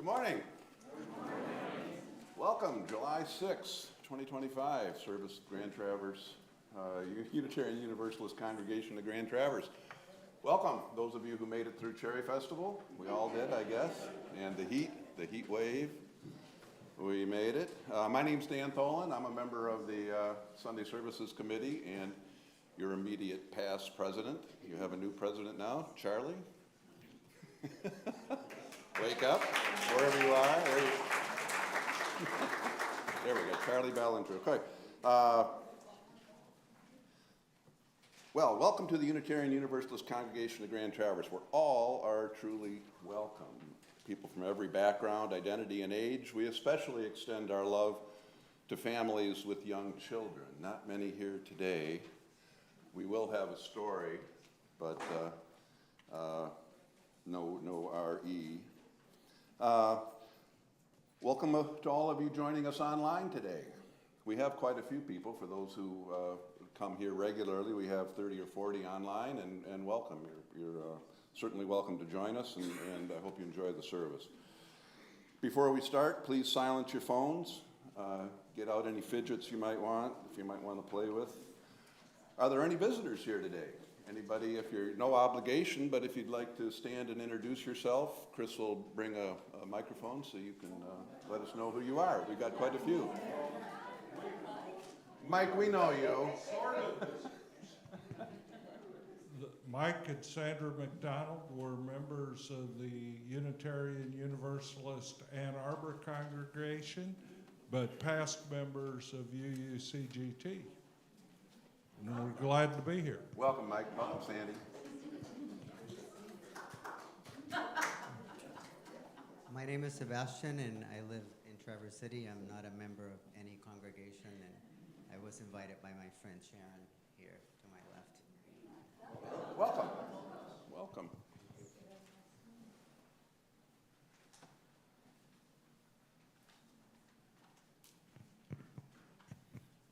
Good morning. Welcome, July 6, 2025, service Grand Traverse, Unitarian Universalist Congregation of Grand Traverse. Welcome, those of you who made it through Cherry Festival. We all did, I guess. And the heat wave, we made it. My name's Dan Tholen. I'm a member of the Sunday Services Committee and your immediate past president. You have a new president now, Charlie. Wake up, wherever you are. There we go, Charlie Ballinger. Okay. Well, welcome to the Unitarian Universalist Congregation of Grand Traverse, where all are truly welcome. People from every background, identity, and age. We especially extend our love to families with young children. Not many here today. We will have a story, but no RE. Welcome to all of you joining us online today. We have quite a few people. For those who come here regularly, we have 30 or 40 online, and welcome. You're certainly welcome to join us, and I hope you enjoy the service. Before we start, please silence your phones. Get out any fidgets you might want, if you might want to play with. Are there any visitors here today? Anybody, if you're, no obligation, but if you'd like to stand and introduce yourself, Chris will bring a microphone so you can let us know who you are. We've got quite a few. Mike, we know you. Mike and Sandra McDonald were members of the Unitarian Universalist Ann Arbor congregation, but past members of UUCGT. And we're glad to be here. Welcome, Mike. Welcome, Sandy. My name is Sebastian, and I live in Traverse City. I'm not a member of any congregation, and I was invited by my friend Sharon here to my left. Welcome. Welcome.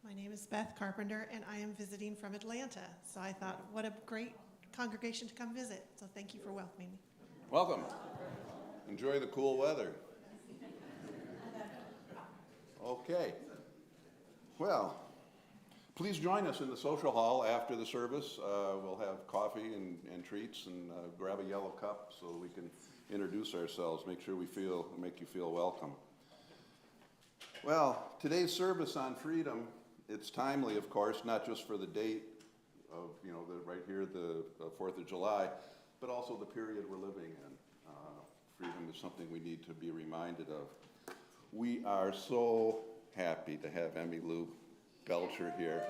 My name is Beth Carpenter, and I am visiting from Atlanta. So I thought, what a great congregation to come visit. So thank you for welcoming me. Welcome. Enjoy the cool weather. Okay. Well, please join us in the social hall after the service. We'll have coffee and treats, and grab a yellow cup so we can introduce ourselves, make sure make you feel welcome. Well, today's service on freedom, it's timely, of course, not just for the date of, right here, the 4th of July, but also the period we're living in. Freedom is something we need to be reminded of. We are so happy to have Emmy Lou Belcher here.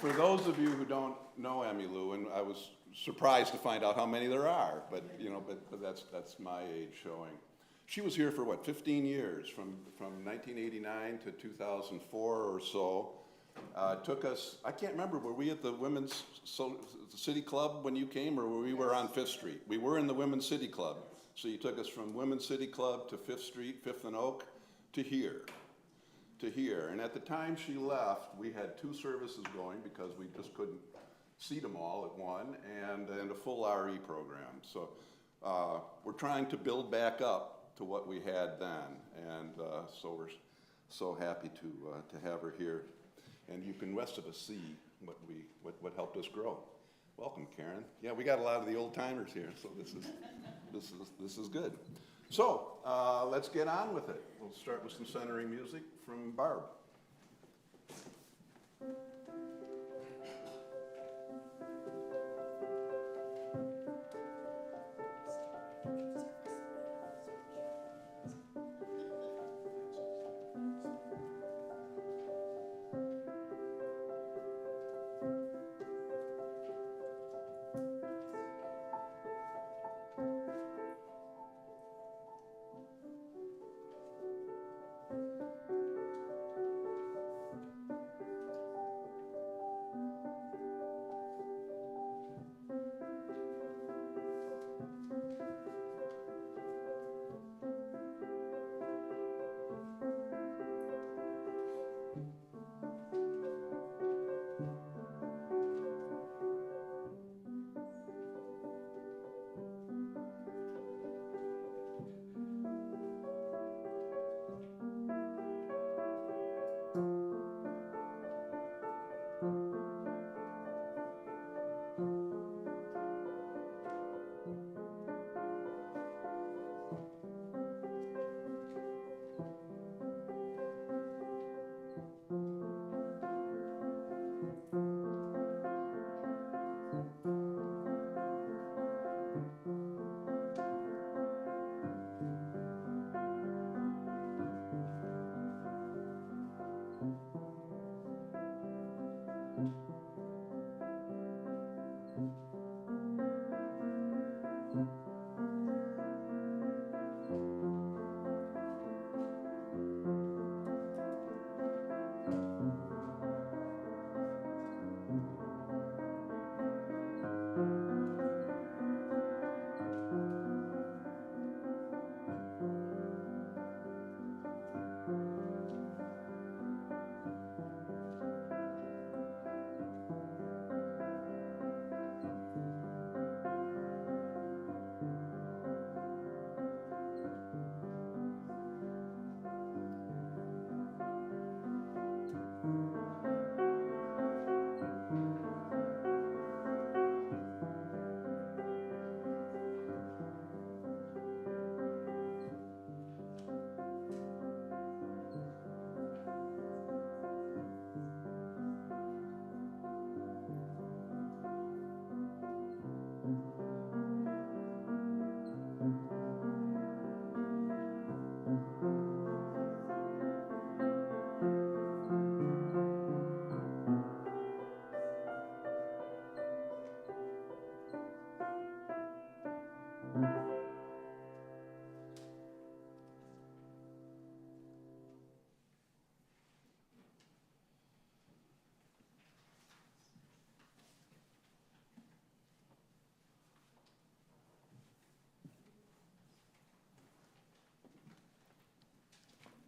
For those of you who don't know Emmy Lou, and I was surprised to find out how many there are, but that's my age showing. She was here for 15 years, from 1989 to 2004 or so. It took us, I can't remember, were we at the Women's City Club when you came, or we were on 5th Street? We were in the Women's City Club. So you took us from Women's City Club to 5th Street, 5th and Oak, to here. And at the time she left, we had 2 services going because we just couldn't seat them all at one, and a full RE program. So we're trying to build back up to what we had then, and so we're so happy to have her here. And you can rest of us see what helped us grow. Welcome, Karen. Yeah, we got a lot of the old timers here, so this is good. So let's get on with it. We'll start with some centering music from Barb.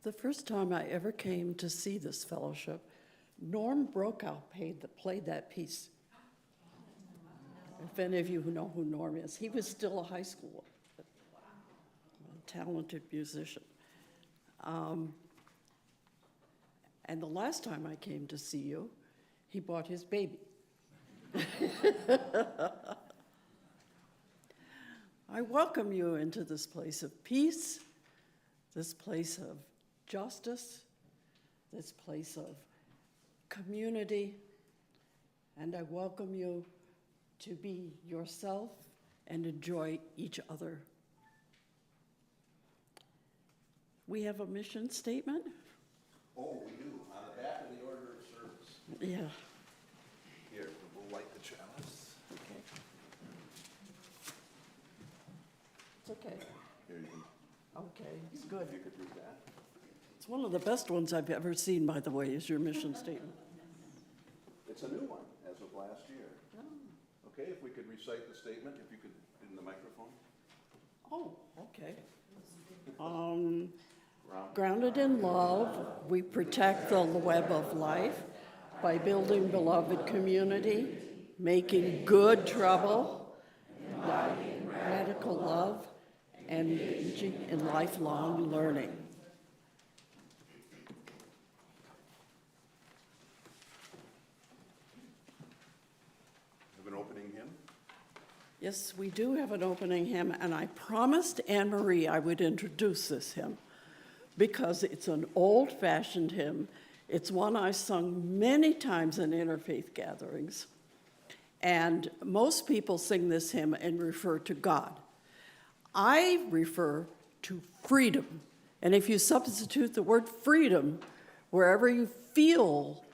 The first time I ever came to see this fellowship, Norm Brokaw played that piece. If any of you who know who Norm is, he was still a high schooler, a talented musician. And the last time I came to see you, he brought his baby. I welcome you into this place of peace, this place of justice, this place of community, and I welcome you to be yourself and enjoy each other. We have a mission statement? Oh, we do, on the back of the order of service. Yeah. Here, we'll light the chalice. Okay. It's okay. Here, you can, Okay, it's good. you could read that. It's one of the best ones I've ever seen, by the way, is your mission statement. It's a new one, as of last year. Okay, if we could recite the statement, if you could, in the microphone. Oh, okay. Grounded in love, we protect the web of life by building beloved community, making good trouble, radical love, and engaging in lifelong learning. Have an opening hymn? Yes, we do have an opening hymn, and I promised Anne Marie I would introduce this hymn because it's an old-fashioned hymn. It's one I sung many times in interfaith gatherings, and most people sing this hymn and refer to God. I refer to freedom, and if you substitute the word freedom wherever you feel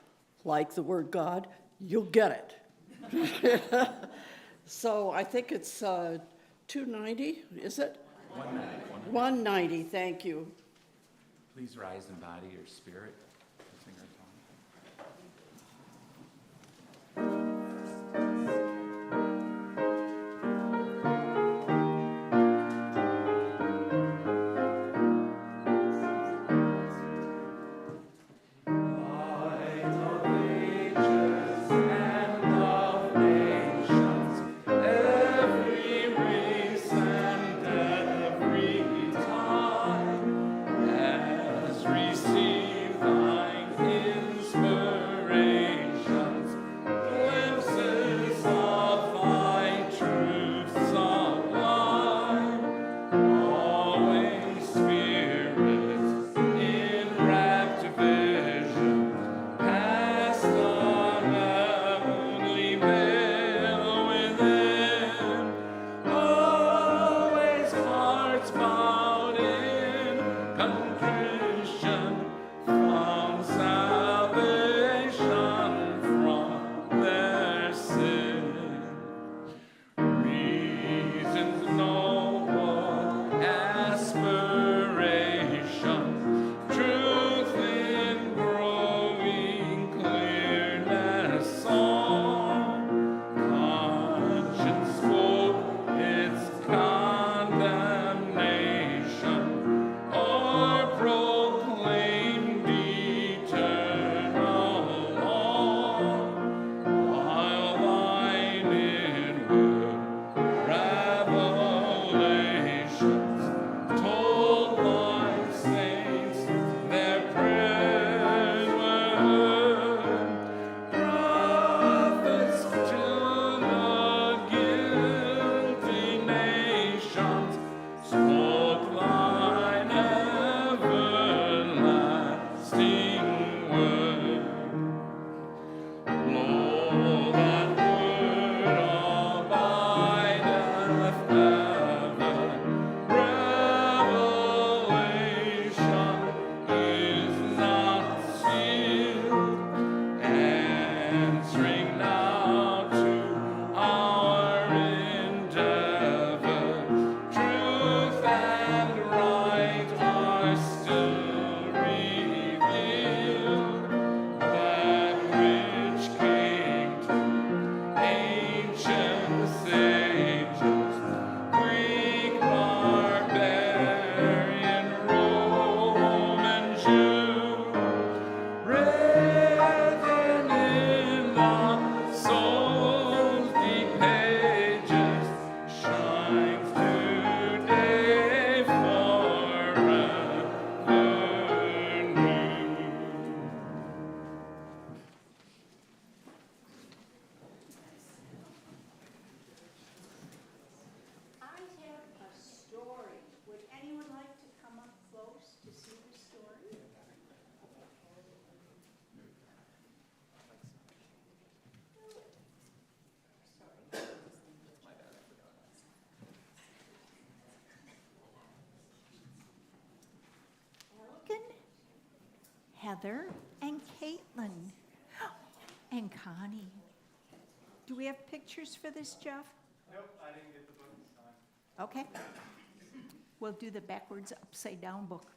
like the word God, you'll get it. So I think it's 290, is it? 190. 190, thank you. Please rise in body or spirit. We'll sing our song. Receive thy Heather and Caitlin and Connie. Do we have pictures for this, Jeff? Nope, I didn't get the book this time. Okay. We'll do the backwards upside down book.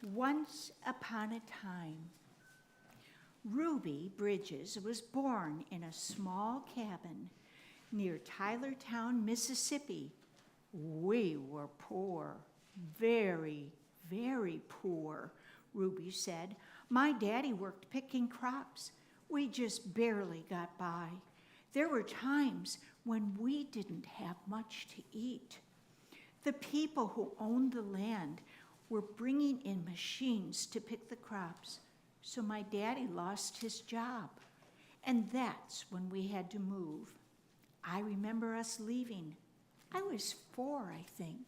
Once upon a time, Ruby Bridges was born in a small cabin near Tylertown, Mississippi. We were poor, very, very poor, Ruby said. My daddy worked picking crops. We just barely got by. There were times when we didn't have much to eat. The people who owned the land were bringing in machines to pick the crops, so my daddy lost his job. And that's when we had to move. I remember us leaving. I was 4, I think.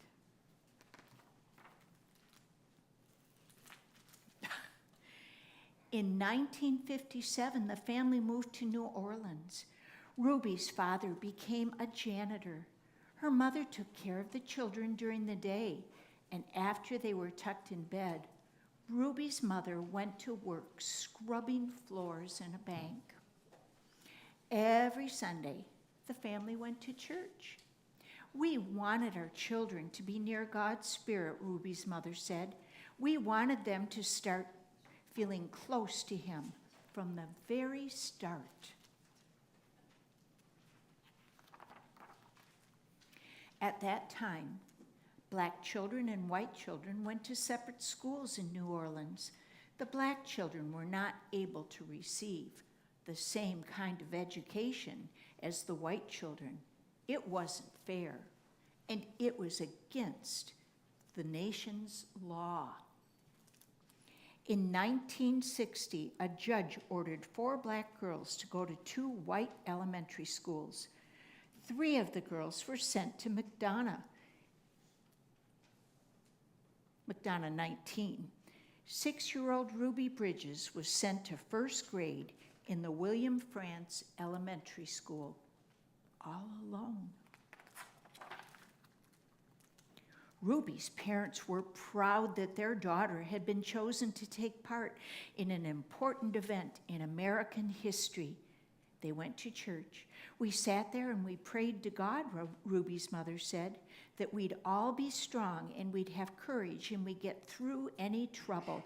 In 1957, the family moved to New Orleans. Ruby's father became a janitor. Her mother took care of the children during the day, and after they were tucked in bed, Ruby's mother went to work scrubbing floors in a bank. Every Sunday, the family went to church. We wanted our children to be near God's Spirit, Ruby's mother said. We wanted them to start feeling close to Him from the very start. At that time, black children and white children went to separate schools in New Orleans. The black children were not able to receive the same kind of education as the white children. It wasn't fair, and it was against the nation's law. In 1960, a judge ordered 4 black girls to go to 2 white elementary schools. 3 of the girls were sent to McDonough 19. 6-year-old Ruby Bridges was sent to 1st grade in the William France Elementary School, all alone. Ruby's parents were proud that their daughter had been chosen to take part in an important event in American history. They went to church. We sat there and we prayed to God, Ruby's mother said, that we'd all be strong and we'd have courage and we'd get through any trouble.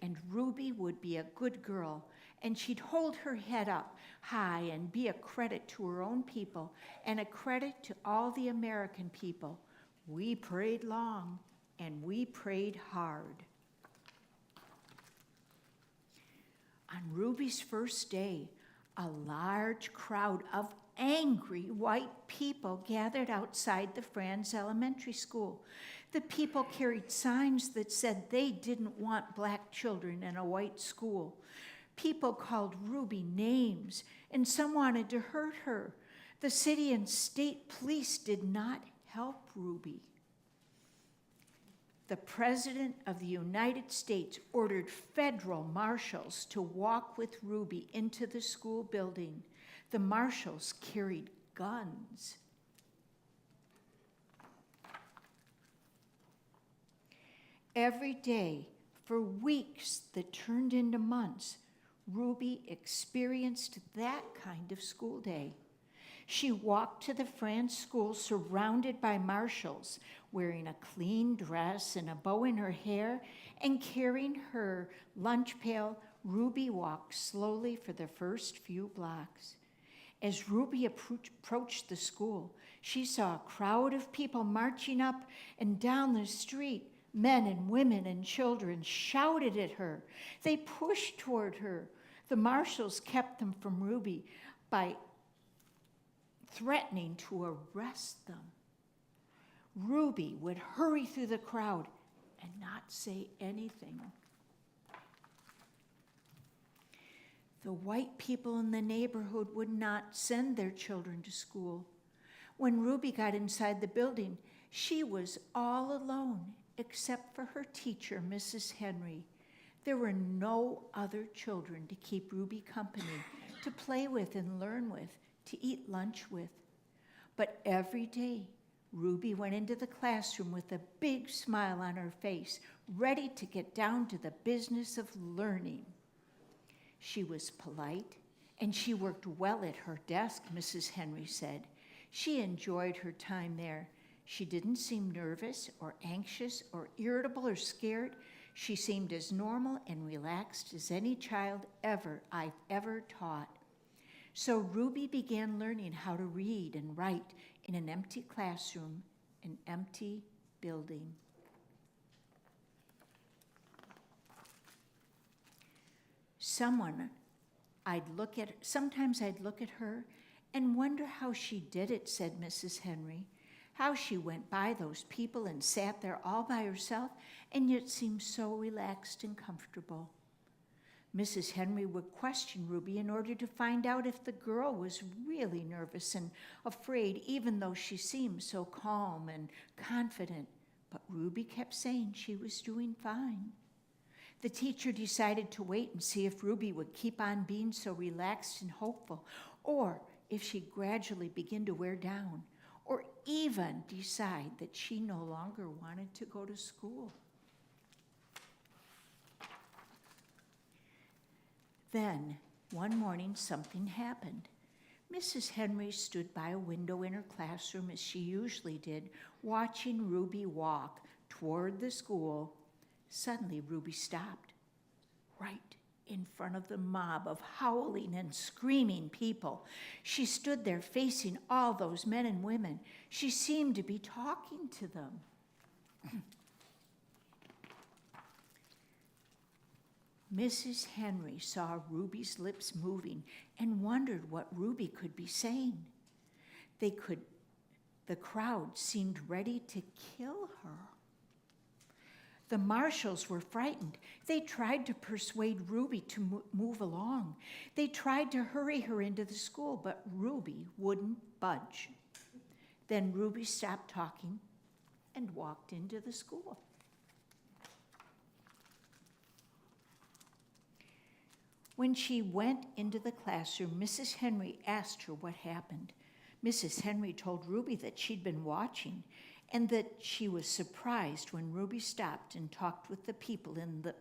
And Ruby would be a good girl, and she'd hold her head up high and be a credit to her own people and a credit to all the American people. We prayed long and we prayed hard. On Ruby's first day, a large crowd of angry white people gathered outside the Franz Elementary School. The people carried signs that said they didn't want black children in a white school. People called Ruby names, and some wanted to hurt her. The city and state police did not help Ruby. The President of the United States ordered federal marshals to walk with Ruby into the school building. The marshals carried guns. Every day, for weeks that turned into months, Ruby experienced that kind of school day. She walked to the Franz school surrounded by marshals, wearing a clean dress and a bow in her hair, and carrying her lunch pail. Ruby walked slowly for the first few blocks. As Ruby approached the school, she saw a crowd of people marching up and down the street. Men and women and children shouted at her. They pushed toward her. The marshals kept them from Ruby by threatening to arrest them. Ruby would hurry through the crowd and not say anything. The white people in the neighborhood would not send their children to school. When Ruby got inside the building, she was all alone except for her teacher, Mrs. Henry. There were no other children to keep Ruby company, to play with and learn with, to eat lunch with. But every day, Ruby went into the classroom with a big smile on her face, ready to get down to the business of learning. She was polite, and she worked well at her desk, Mrs. Henry said. She enjoyed her time there. She didn't seem nervous or anxious or irritable or scared. She seemed as normal and relaxed as any child I've ever taught. So Ruby began learning how to read and write in an empty classroom, an empty building. Sometimes I'd look at her and wonder how she did it, said Mrs. Henry. How she went by those people and sat there all by herself and yet seemed so relaxed and comfortable. Mrs. Henry would question Ruby in order to find out if the girl was really nervous and afraid, even though she seemed so calm and confident. But Ruby kept saying she was doing fine. The teacher decided to wait and see if Ruby would keep on being so relaxed and hopeful, or if she'd gradually begin to wear down, or even decide that she no longer wanted to go to school. Then, one morning, something happened. Mrs. Henry stood by a window in her classroom, as she usually did, watching Ruby walk toward the school. Suddenly, Ruby stopped, right in front of the mob of howling and screaming people. She stood there facing all those men and women. She seemed to be talking to them. Mrs. Henry saw Ruby's lips moving and wondered what Ruby could be saying. The crowd seemed ready to kill her. The marshals were frightened. They tried to persuade Ruby to move along. They tried to hurry her into the school, but Ruby wouldn't budge. Then Ruby stopped talking and walked into the school. When she went into the classroom, Mrs. Henry asked her what happened. Mrs. Henry told Ruby that she'd been watching and that she was surprised when Ruby stopped and talked with the people in the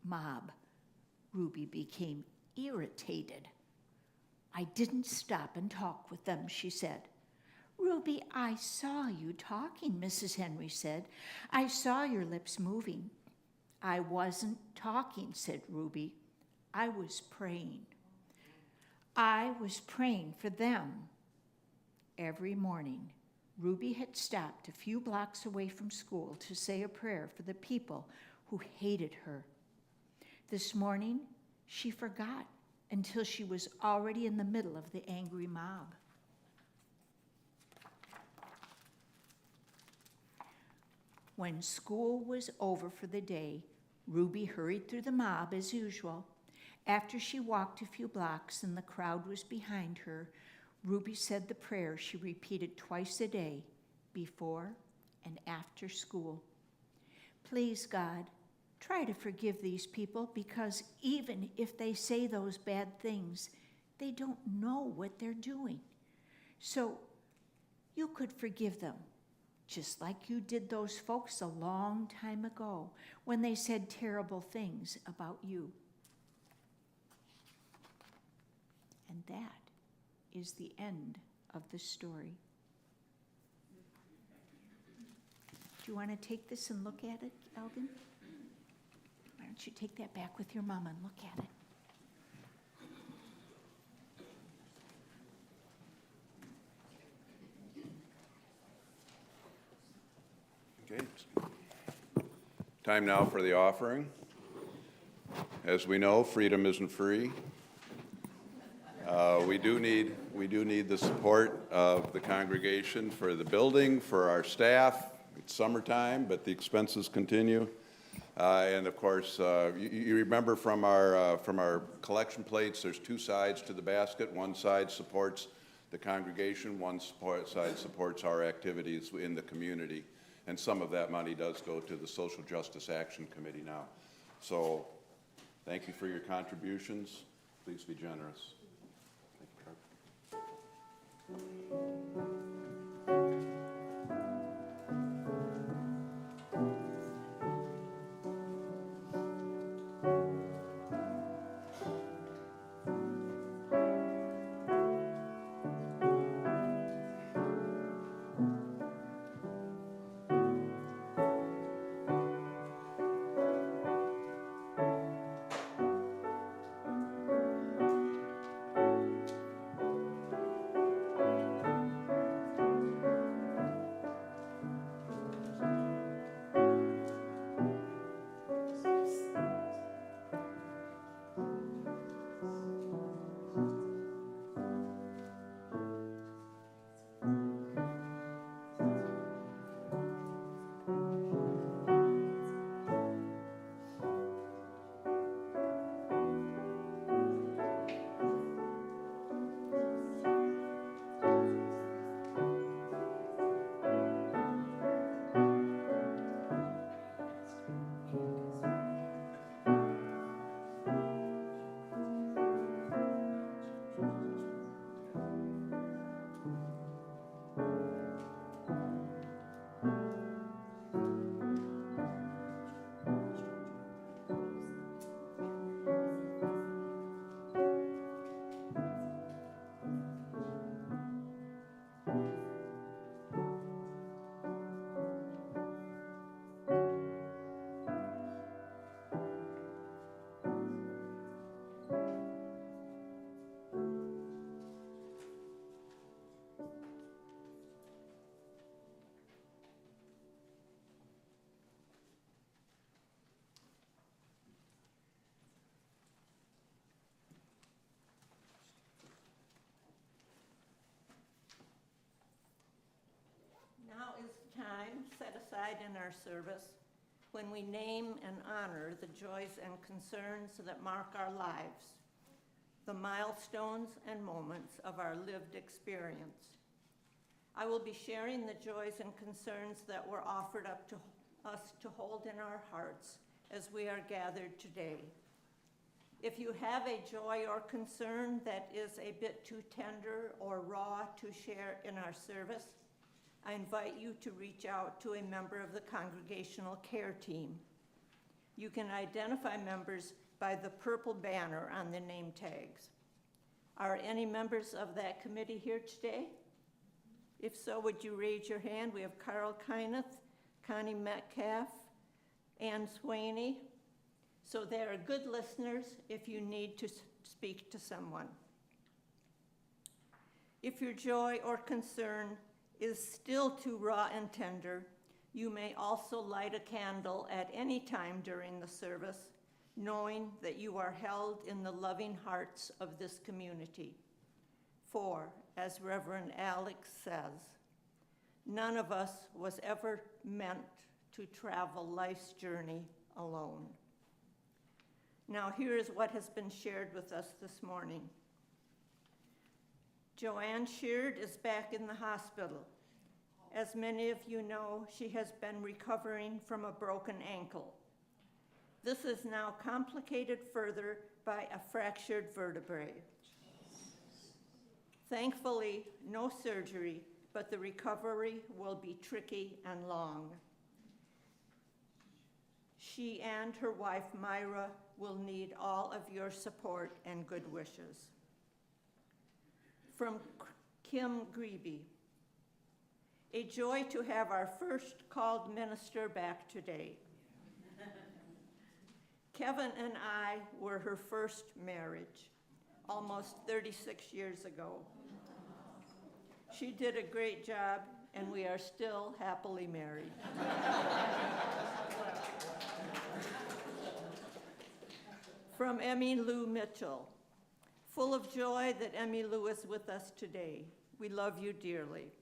mob. Ruby became irritated. "I didn't stop and talk with them," she said. "Ruby, I saw you talking," Mrs. Henry said. "I saw your lips moving." "I wasn't talking," said Ruby. "I was praying. I was praying for them." Every morning, Ruby had stopped a few blocks away from school to say a prayer for the people who hated her. This morning, she forgot until she was already in the middle of the angry mob. When school was over for the day, Ruby hurried through the mob as usual. After she walked a few blocks and the crowd was behind her, Ruby said the prayer she repeated twice a day, before and after school. "Please, God, try to forgive these people, because even if they say those bad things, they don't know what they're doing. So you could forgive them, just like you did those folks a long time ago when they said terrible things about you." And that is the end of the story. Do you want to take this and look at it, Eldon? Why don't you take that back with your mama and look at it? Okay. Time now for the offering. As we know, freedom isn't free. We do need the support of the congregation for the building, for our staff. It's summertime, but the expenses continue. And of course, you remember from our collection plates, there's two sides to the basket. One side supports the congregation, one side supports our activities in the community. And some of that money does go to the Social Justice Action Committee now. So thank you for your contributions. Please be generous. Thank you, Trevor. set aside in our service when we name and honor the joys and concerns that mark our lives, the milestones and moments of our lived experience. I will be sharing the joys and concerns that were offered up to us to hold in our hearts as we are gathered today. If you have a joy or concern that is a bit too tender or raw to share in our service, I invite you to reach out to a member of the congregational care team. You can identify members by the purple banner on the name tags. Are any members of that committee here today? If so, would you raise your hand? We have Carl Kyneth, Connie Metcalf, Ann Swaney. So they are good listeners if you need to speak to someone. If your joy or concern is still too raw and tender, you may also light a candle at any time during the service, knowing that you are held in the loving hearts of this community. For, as Reverend Alex says, none of us was ever meant to travel life's journey alone. Now, here is what has been shared with us this morning. Joanne Sheard is back in the hospital. As many of you know, she has been recovering from a broken ankle. This is now complicated further by a fractured vertebrae. Thankfully, no surgery, but the recovery will be tricky and long. She and her wife, Myra, will need all of your support and good wishes. From Kim Greeby, a joy to have our first called minister back today. Kevin and I were her first marriage, almost 36 years ago. She did a great job, and we are still happily married. From Emmy Lou Mitchell, full of joy that Emmy Lou is with us today. We love you dearly.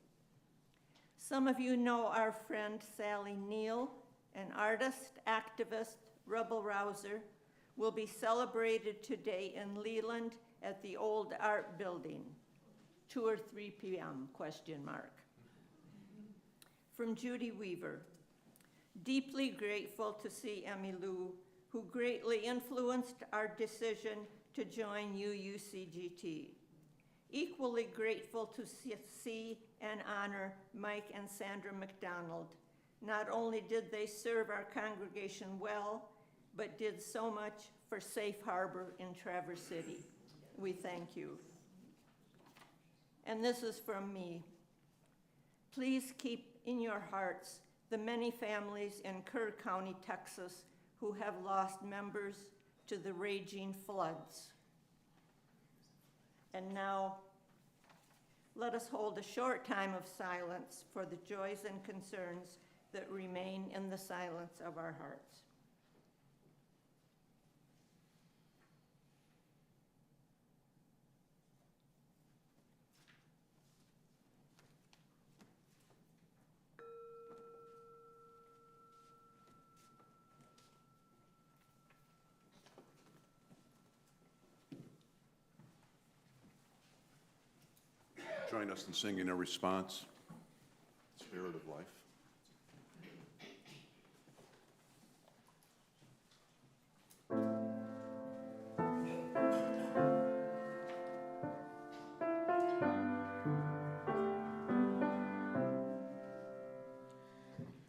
Some of you know our friend Sally Neal, an artist, activist, rebel-rouser, will be celebrated today in Leland at the old art building, 2 or 3 p.m., ? From Judy Weaver, deeply grateful to see Emmy Lou, who greatly influenced our decision to join UUCGT. Equally grateful to see and honor Mike and Sandra McDonald. Not only did they serve our congregation well, but did so much for Safe Harbor in Traverse City. We thank you. And this is from me. Please keep in your hearts the many families in Kerr County, Texas, who have lost members to the raging floods. And now, let us hold a short time of silence for the joys and concerns that remain in the silence of our hearts. Join us in singing a response, Spirit of Life.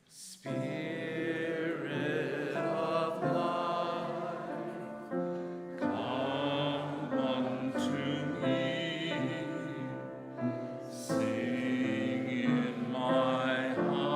Spirit of life, come unto me. Sing in my heart.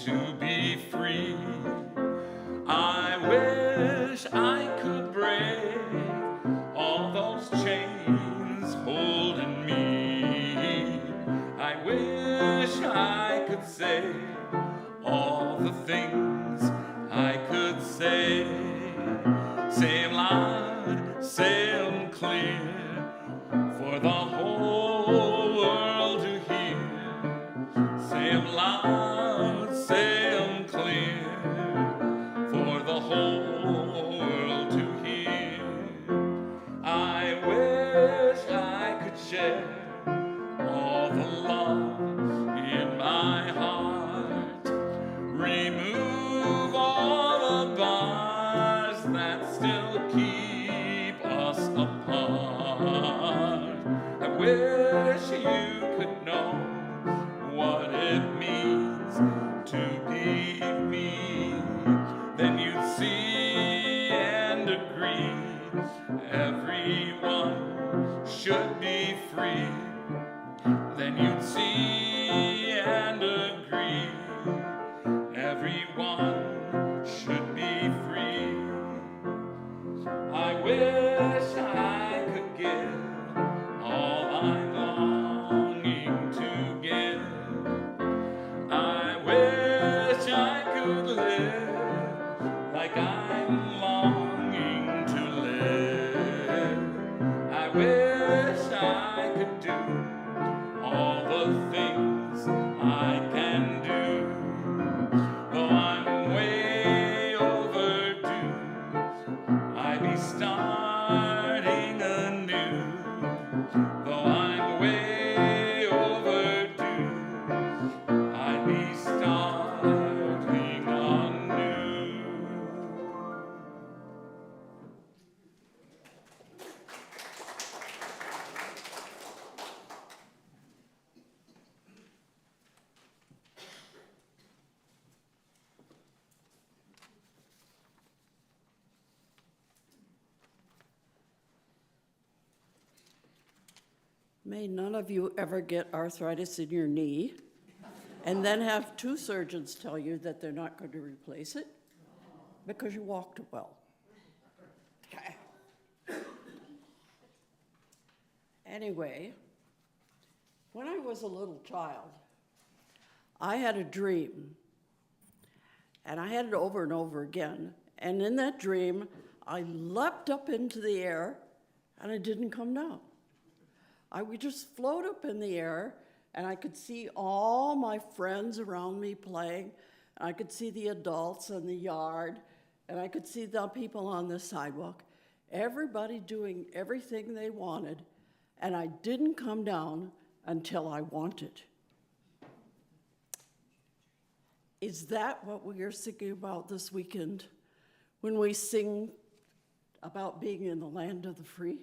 to be free. I wish I could break all those chains holding me. I wish I could say all the things I could say. Say 'em loud, say 'em clear, for the whole world to hear. Say 'em loud, say 'em clear, for the whole world to hear. I wish I could share all the love in my heart, remove all the bars that still keep us apart. I wish you could know what it means to be me. Then you'd see and agree everyone should be free. Then you'd see and agree everyone should be free. I wish I could give all I'm longing to give. I wish I could live like I'm longing to live. I wish I could do all the things I can do. Though I'm way overdue, I'd be starting anew. Though I'm way overdue, I'd be starting anew. May none of you ever get arthritis in your knee and then have two surgeons tell you that they're not going to replace it because you walked well. Anyway, when I was a little child, I had a dream, and I had it over and over again. And in that dream, I leapt up into the air, and I didn't come down. I would just float up in the air, and I could see all my friends around me playing, and I could see the adults in the yard, and I could see the people on the sidewalk, everybody doing everything they wanted, and I didn't come down until I wanted. Is that what we are singing about this weekend when we sing about being in the land of the free?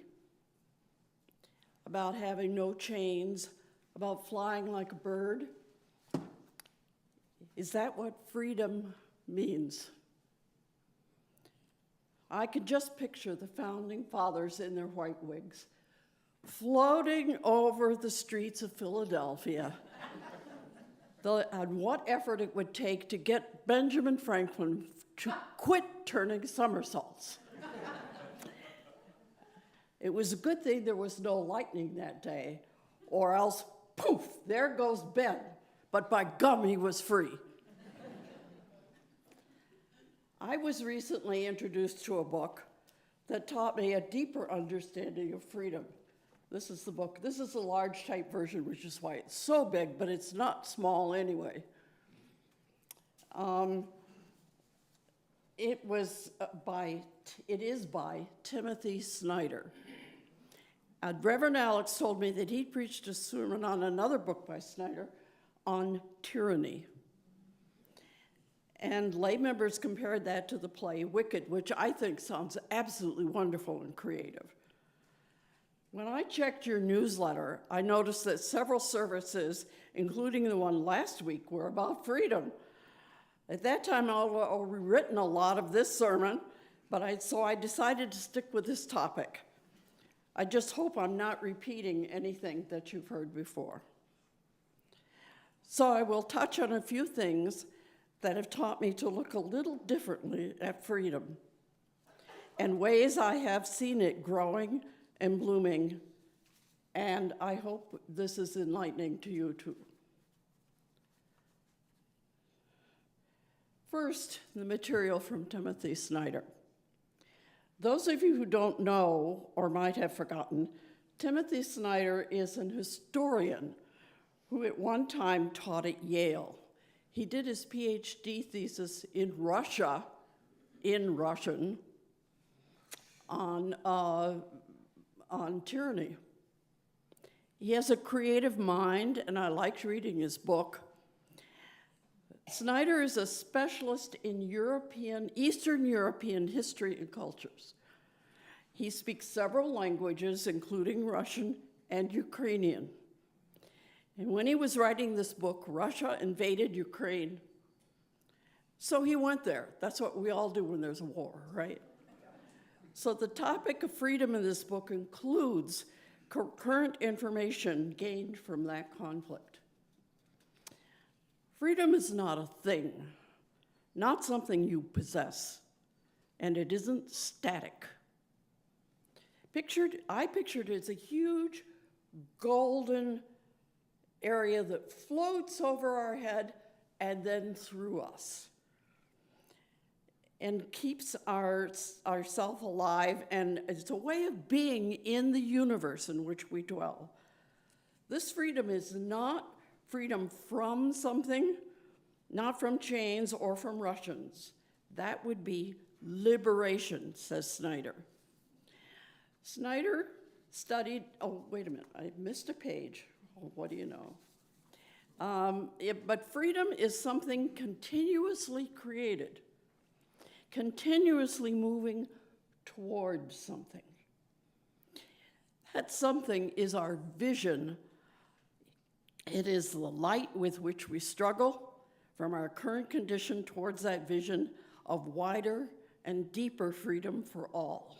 About having no chains, about flying like a bird? Is that what freedom means? I could just picture the founding fathers in their white wigs floating over the streets of Philadelphia, and what effort it would take to get Benjamin Franklin to quit turning somersaults. It was a good thing there was no lightning that day, or else, poof, there goes Ben. But by gum, he was free. I was recently introduced to a book that taught me a deeper understanding of freedom. This is the book. This is a large type version, which is why it's so big, but it's not small anyway. It is by Timothy Snyder. Reverend Alex told me that he preached a sermon on another book by Snyder on tyranny. And lay members compared that to the play Wicked, which I think sounds absolutely wonderful and creative. When I checked your newsletter, I noticed that several services, including the one last week, were about freedom. At that time, I'd already written a lot of this sermon, so I decided to stick with this topic. I just hope I'm not repeating anything that you've heard before. So I will touch on a few things that have taught me to look a little differently at freedom, and ways I have seen it growing and blooming, and I hope this is enlightening to you too. First, the material from Timothy Snyder. Those of you who don't know or might have forgotten, Timothy Snyder is an historian who at one time taught at Yale. He did his PhD thesis in Russia, in Russian, on tyranny. He has a creative mind, and I liked reading his book. Snyder is a specialist in Eastern European history and cultures. He speaks several languages, including Russian and Ukrainian. And when he was writing this book, Russia invaded Ukraine. So he went there. That's what we all do when there's a war, right? So the topic of freedom in this book includes current information gained from that conflict. Freedom is not a thing, not something you possess, and it isn't static. I pictured it as a huge golden area that floats over our head and then through us and keeps ourself alive, and it's a way of being in the universe in which we dwell. This freedom is not freedom from something, not from chains or from Russians. That would be liberation, says Snyder. Snyder studied, oh, wait a minute, I missed a page. Oh, what do you know? But freedom is something continuously created, continuously moving towards something. That something is our vision. It is the light with which we struggle from our current condition towards that vision of wider and deeper freedom for all.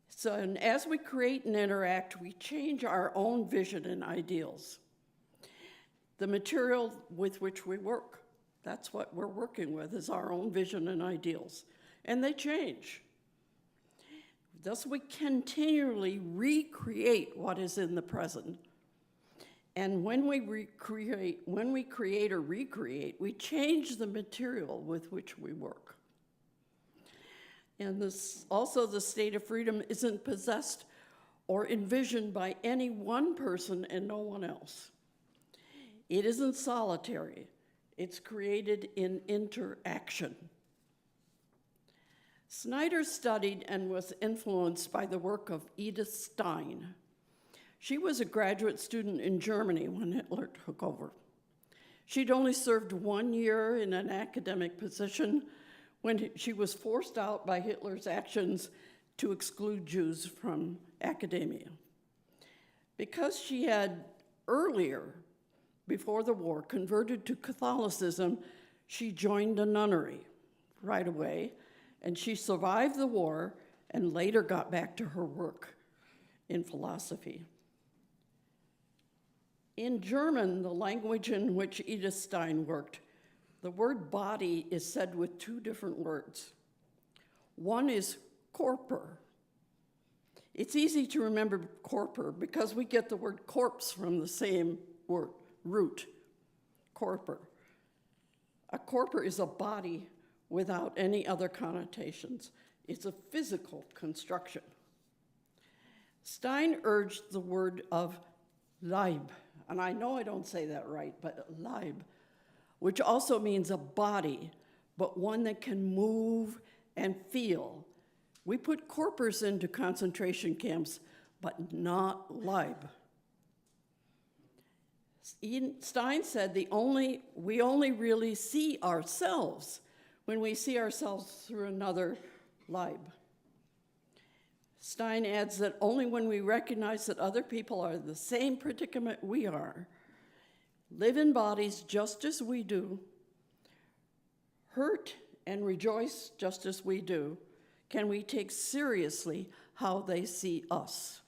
So, and as we create and interact, we change our own vision and ideals. The material with which we work, that's what we're working with, is our own vision and ideals. And they change. Thus, we continually recreate what is in the present. And when we create or recreate, we change the material with which we work. And this, also the state of freedom isn't possessed or envisioned by any one person and no one else. It isn't solitary. It's created in interaction. Snyder studied and was influenced by the work of Edith Stein. She was a graduate student in Germany when Hitler took over. She'd only served 1 year in an academic position when she was forced out by Hitler's actions to exclude Jews from academia. Because she had earlier, before the war, converted to Catholicism, she joined a nunnery right away, and she survived the war and later got back to her work in philosophy. In German, the language in which Edith Stein worked, the word body is said with two different words. One is Körper. It's easy to remember Körper because we get the word corpse from the same word, root, Körper. A Körper is a body without any other connotations. It's a physical construction. Stein urged the word of Leib, and I know I don't say that right, but Leib, which also means a body, but one that can move and feel. We put Körpers into concentration camps, but not Leib. Stein said we only really see ourselves when we see ourselves through another Leib. Stein adds that only when we recognize that other people are in the same predicament we are, live in bodies just as we do, hurt and rejoice just as we do, can we take seriously how they see us.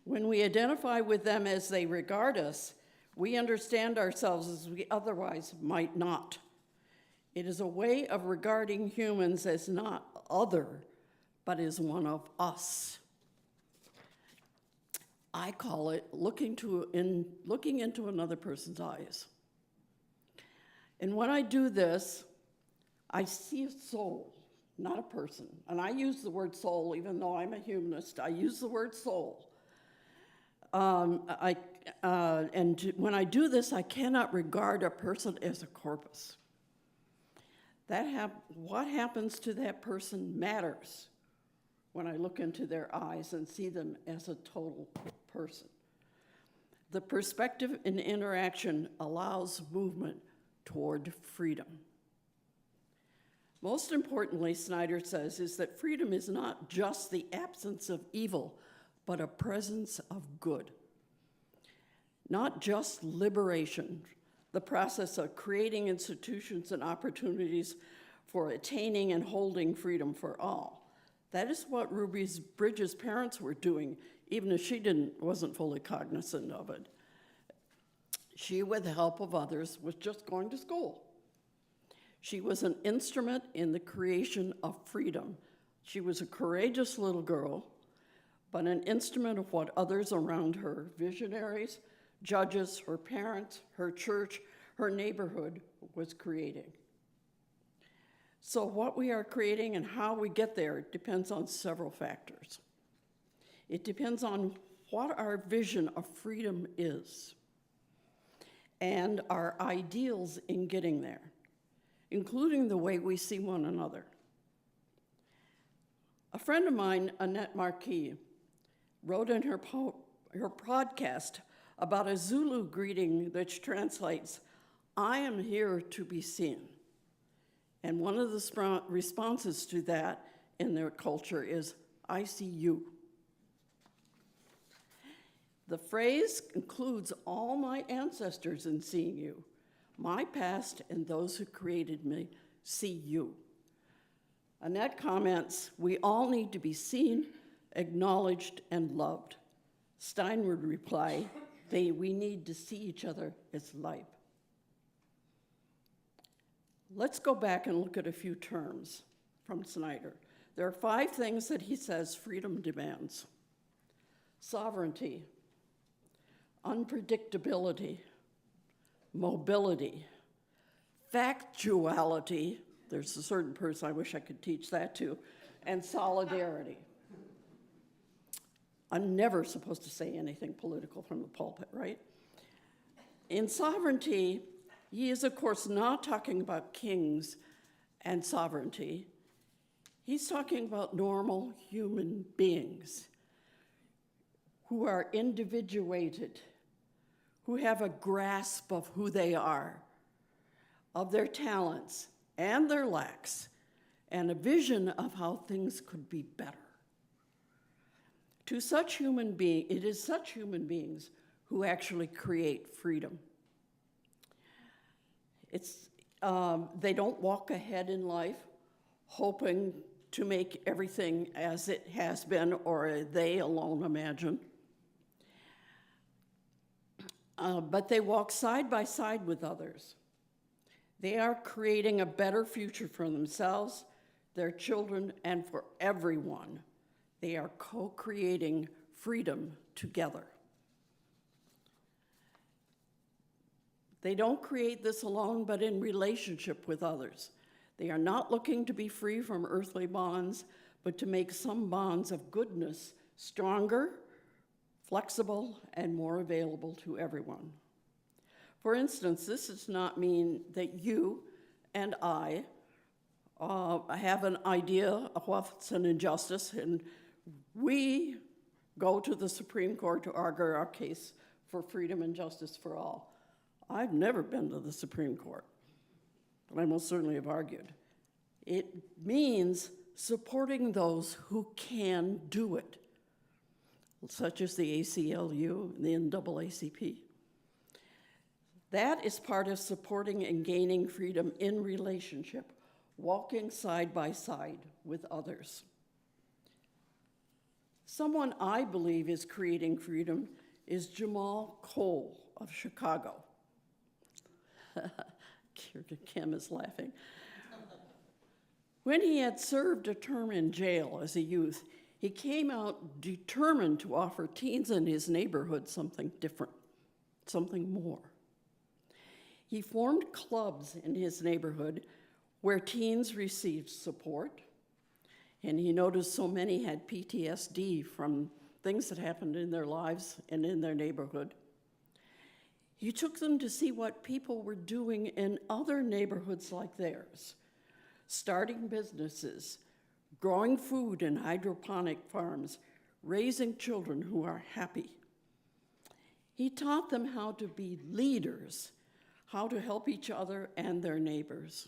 When we identify with them as they regard us, We understand ourselves as we otherwise might not. It is a way of regarding humans as not other, but as one of us. I call it looking into another person's eyes. And when I do this, I see a soul, not a person. And I use the word soul, even though I'm a humanist. I use the word soul. And when I do this, I cannot regard a person as a corpus. What happens to that person matters when I look into their eyes and see them as a total person. The perspective and interaction allows movement toward freedom. Most importantly, Snyder says, is that freedom is not just the absence of evil, but a presence of good. Not just liberation, the process of creating institutions and opportunities for attaining and holding freedom for all. That is what Ruby Bridges' parents were doing, even if she wasn't fully cognizant of it. She, with the help of others, was just going to school. She was an instrument in the creation of freedom. She was a courageous little girl, but an instrument of what others around her, visionaries, judges, her parents, her church, her neighborhood, was creating. So what we are creating and how we get there depends on several factors. It depends on what our vision of freedom is and our ideals in getting there, including the way we see one another. A friend of mine, Annette Marquis, wrote in her podcast about a Zulu greeting which translates, "I am here to be seen." And one of the responses to that in their culture is, "I see you." The phrase includes all my ancestors in seeing you. My past and those who created me see you. Annette comments, "We all need to be seen, acknowledged, and loved." Stein would reply, "We need to see each other as life." Let's go back and look at a few terms from Snyder. There are 5 things that he says freedom demands: sovereignty, unpredictability, mobility, factuality, there's a certain person I wish I could teach that to, and solidarity. I'm never supposed to say anything political from the pulpit, right? In sovereignty, he is, of course, not talking about kings and sovereignty. He's talking about normal human beings who are individuated, who have a grasp of who they are, of their talents and their lacks, and a vision of how things could be better. It is such human beings who actually create freedom. They don't walk ahead in life hoping to make everything as it has been or they alone imagine. But they walk side by side with others. They are creating a better future for themselves, their children, and for everyone. They are co-creating freedom together. They don't create this alone, but in relationship with others. They are not looking to be free from earthly bonds, but to make some bonds of goodness stronger, flexible, and more available to everyone. For instance, this does not mean that you and I have an idea of what's an injustice, and we go to the Supreme Court to argue our case for freedom and justice for all. I've never been to the Supreme Court, but I most certainly have argued. It means supporting those who can do it, such as the ACLU and the NAACP. That is part of supporting and gaining freedom in relationship, walking side by side with others. Someone I believe is creating freedom is Jamal Cole, of Chicago. Kim is laughing. When he had served a term in jail as a youth, he came out determined to offer teens in his neighborhood something different, something more. He formed clubs in his neighborhood where teens received support, and he noticed so many had PTSD from things that happened in their lives and in their neighborhood. He took them to see what people were doing in other neighborhoods like theirs, starting businesses, growing food in hydroponic farms, raising children who are happy. He taught them how to be leaders, how to help each other and their neighbors.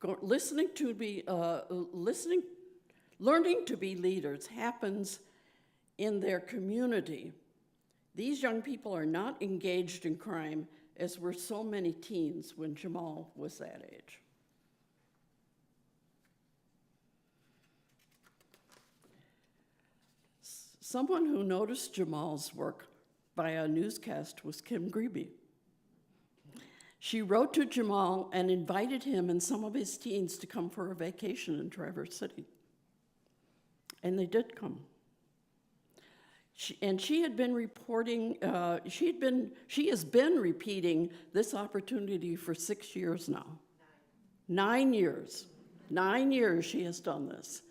Learning to be leaders happens in their community. These young people are not engaged in crime, as were so many teens when Jamal was that age. Someone who noticed Jamal's work via a newscast was Kim Grebe. She wrote to Jamal and invited him and some of his teens to come for a vacation in Traverse City. And they did come. She has been repeating this opportunity for 6 years now. 9 years. 9 years she has done this.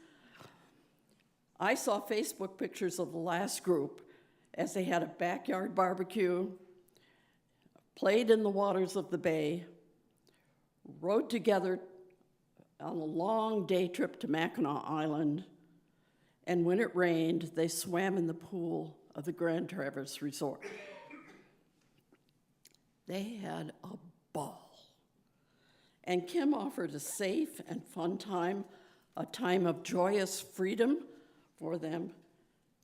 I saw Facebook pictures of the last group as they had a backyard barbecue, played in the waters of the bay, rode together on a long day trip to Mackinac Island, and when it rained, they swam in the pool of the Grand Traverse Resort. They had a ball. And Kim offered a safe and fun time, a time of joyous freedom for them.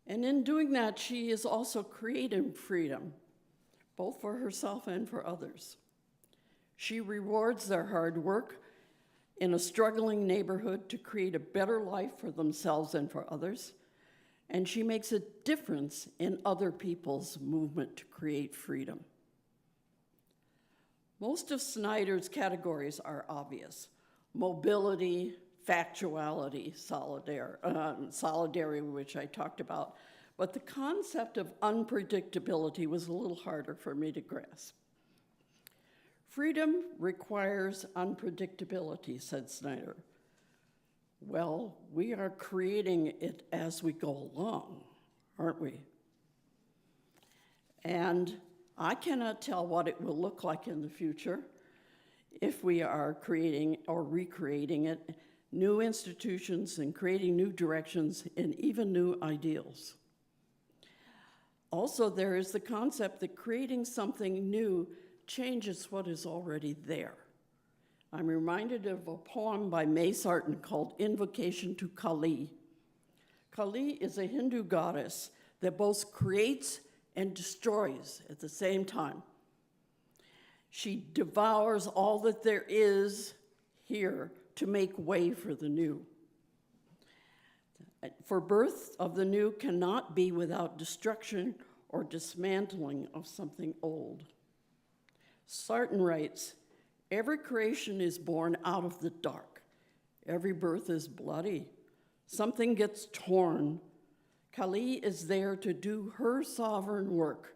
And in doing that, she is also creating freedom, both for herself and for others. She rewards their hard work in a struggling neighborhood to create a better life for themselves and for others, and she makes a difference in other people's movement to create freedom. Most of Snyder's categories are obvious: mobility, factuality, solidarity, which I talked about, but the concept of unpredictability was a little harder for me to grasp. Freedom requires unpredictability, said Snyder. Well, we are creating it as we go along, aren't we? And I cannot tell what it will look like in the future if we are creating or recreating it, new institutions and creating new directions and even new ideals. Also, there is the concept that creating something new changes what is already there. I'm reminded of a poem by May Sarton called Invocation to Kali. Kali is a Hindu goddess that both creates and destroys at the same time. She devours all that there is here to make way for the new. For birth of the new cannot be without destruction or dismantling of something old. Sarton writes, every creation is born out of the dark. Every birth is bloody. Something gets torn. Kali is there to do her sovereign work,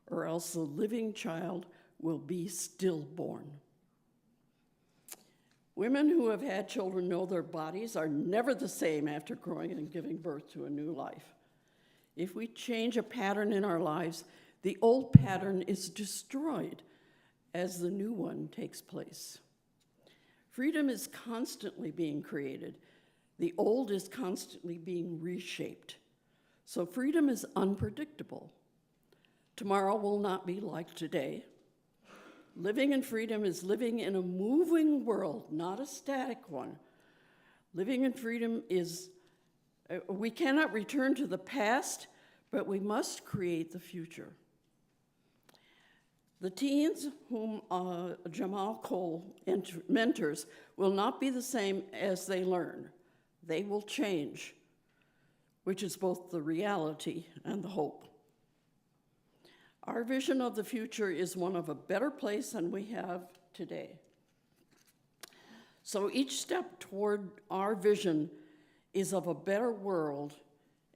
or else the living child will be stillborn. Women who have had children know their bodies are never the same after growing and giving birth to a new life. If we change a pattern in our lives, the old pattern is destroyed as the new one takes place. Freedom is constantly being created. The old is constantly being reshaped. So freedom is unpredictable. Tomorrow will not be like today. Living in freedom is living in a moving world, not a static one. Living in freedom is, we cannot return to the past, but we must create the future. The teens whom Jamal Cole mentors will not be the same as they learn. They will change, which is both the reality and the hope. Our vision of the future is one of a better place than we have today. So each step toward our vision is of a better world,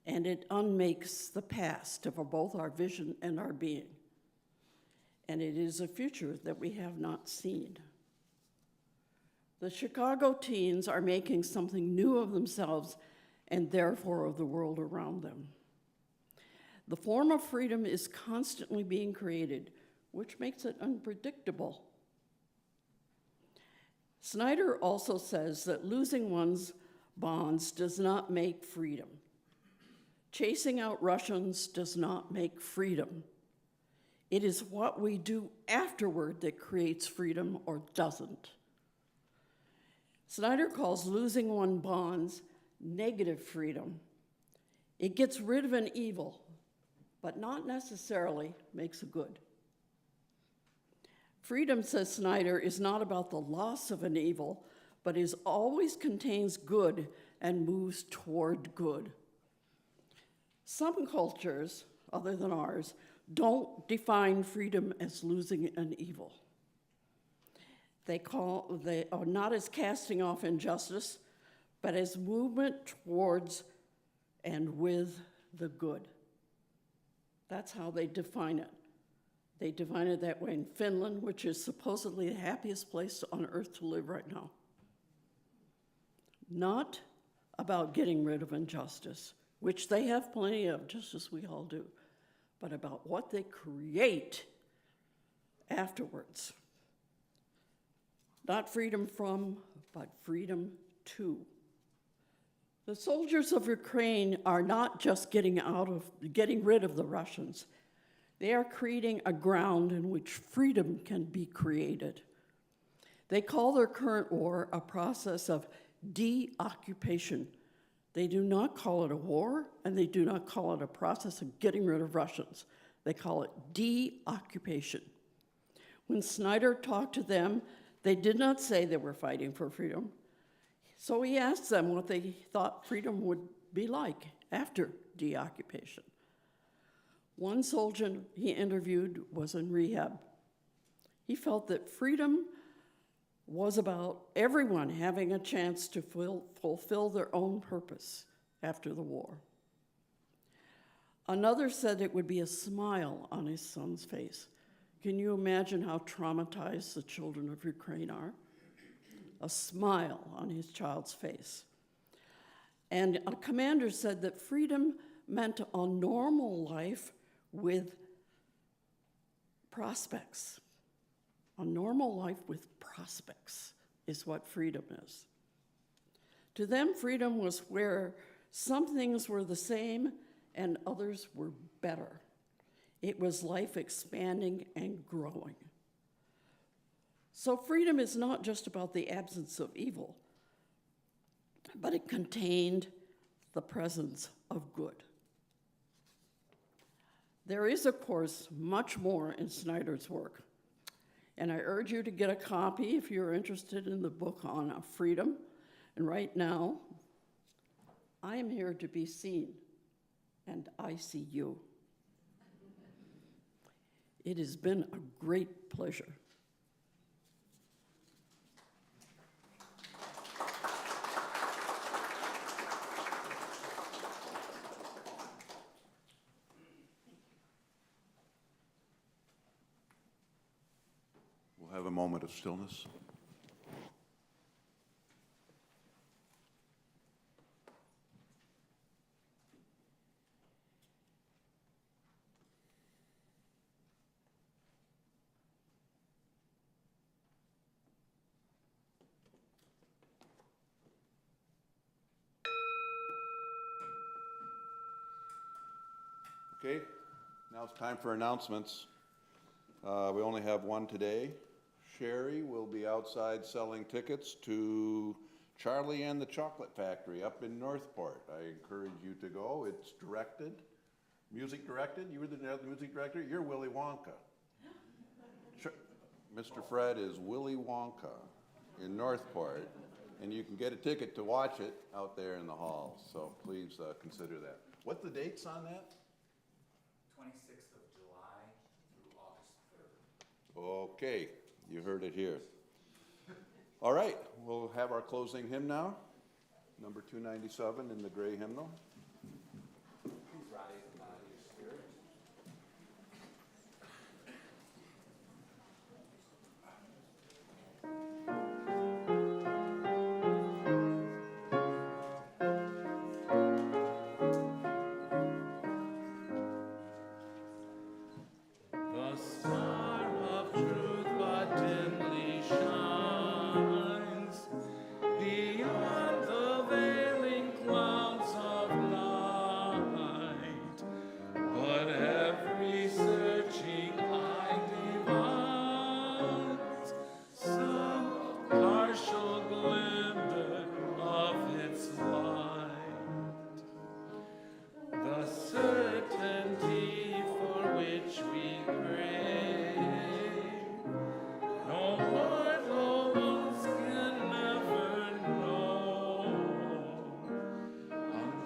and it unmakes the past of both our vision and our being. And it is a future that we have not seen. The Chicago teens are making something new of themselves and therefore of the world around them. The form of freedom is constantly being created, which makes it unpredictable. Snyder also says that losing one's bonds does not make freedom. Chasing out Russians does not make freedom. It is what we do afterward that creates freedom or doesn't. Snyder calls losing one's bonds negative freedom. It gets rid of an evil, but not necessarily makes a good. Freedom, says Snyder, is not about the loss of an evil, but is always contains good and moves toward good. Some cultures, other than ours, don't define freedom as losing an evil. They are not as casting off injustice, but as movement towards and with the good. That's how they define it. They define it that way in Finland, which is supposedly the happiest place on earth to live right now. Not about getting rid of injustice, which they have plenty of, just as we all do, but about what they create afterwards. Not freedom from, but freedom to. The soldiers of Ukraine are not just getting rid of the Russians. They are creating a ground in which freedom can be created. They call their current war a process of deoccupation. They do not call it a war, and they do not call it a process of getting rid of Russians. They call it deoccupation. When Snyder talked to them, they did not say they were fighting for freedom. So he asked them what they thought freedom would be like after deoccupation. One soldier he interviewed was in rehab. He felt that freedom was about everyone having a chance to fulfill their own purpose after the war. Another said it would be a smile on his son's face. Can you imagine how traumatized the children of Ukraine are? A smile on his child's face. And a commander said that freedom meant a normal life with prospects. A normal life with prospects is what freedom is. To them, freedom was where some things were the same and others were better. It was life expanding and growing. So freedom is not just about the absence of evil, but it contained the presence of good. There is, of course, much more in Snyder's work, and I urge you to get a copy if you're interested in the book on freedom. And right now, I am here to be seen, and I see you. It has been a great pleasure. We'll have a moment of stillness. Okay, now it's time for announcements. We only have one today. Sherry will be outside selling tickets to Charlie and the Chocolate Factory up in Northport. I encourage you to go. It's directed, music directed. You were the music director. You're Willy Wonka. Mr. Fred is Willy Wonka in Northport, and you can get a ticket to watch it out there in the hall. So please consider that. What's the dates on that? 26th of July Okay, you heard it here. All right, we'll have our closing hymn now, number 297 in the gray hymnal. Please rise in body or spirit. The star of truth but dimly shines beyond the veiling clouds of night. But every searching eye divines some partial glimmer of its light. The certainty for which we crave, no mortal ones can never know.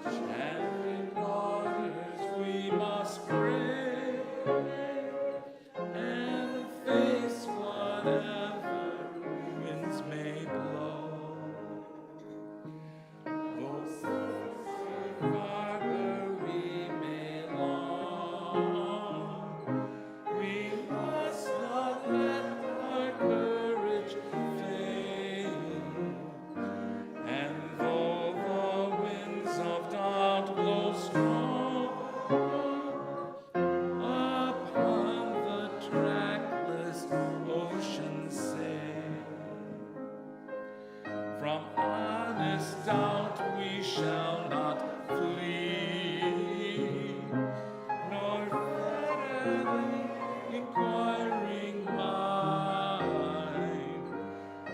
Enchanted waters we must brave and face whatever winds may blow. Though farther we may long, we must not let our courage fade. And though the winds of doubt blow strong upon the trackless ocean sail, from honest doubt we shall not flee, nor fetter the inquiring mind.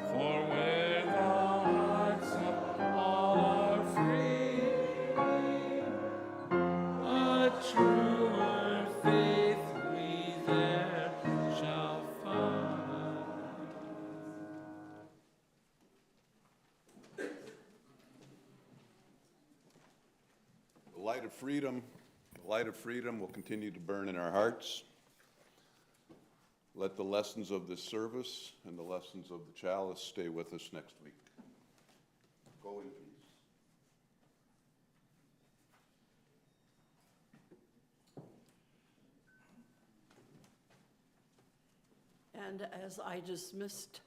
For where the hearts of all are free, a truer faith we there shall find. The light of freedom will continue to burn in our hearts. Let the lessons of this service and the lessons of the chalice stay with us next week. Go in peace. And as I dismissed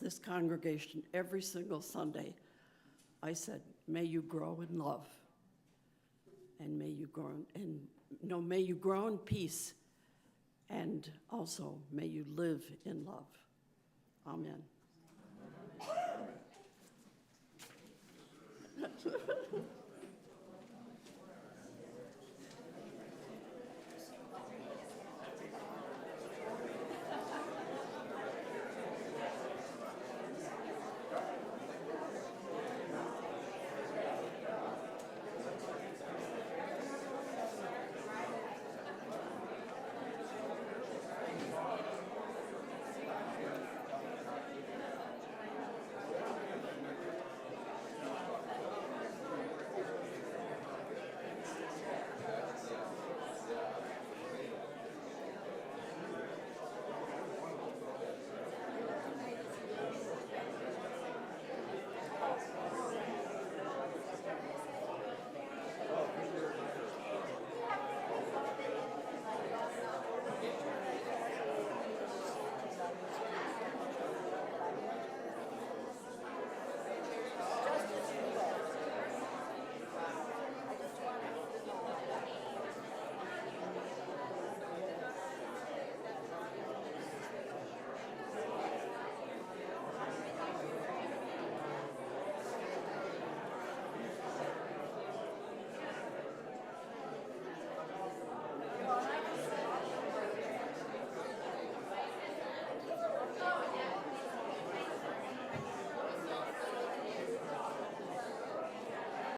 this congregation every single Sunday, I said, may you grow in love. And may you grow may you grow in peace, and also may you live in love. Amen.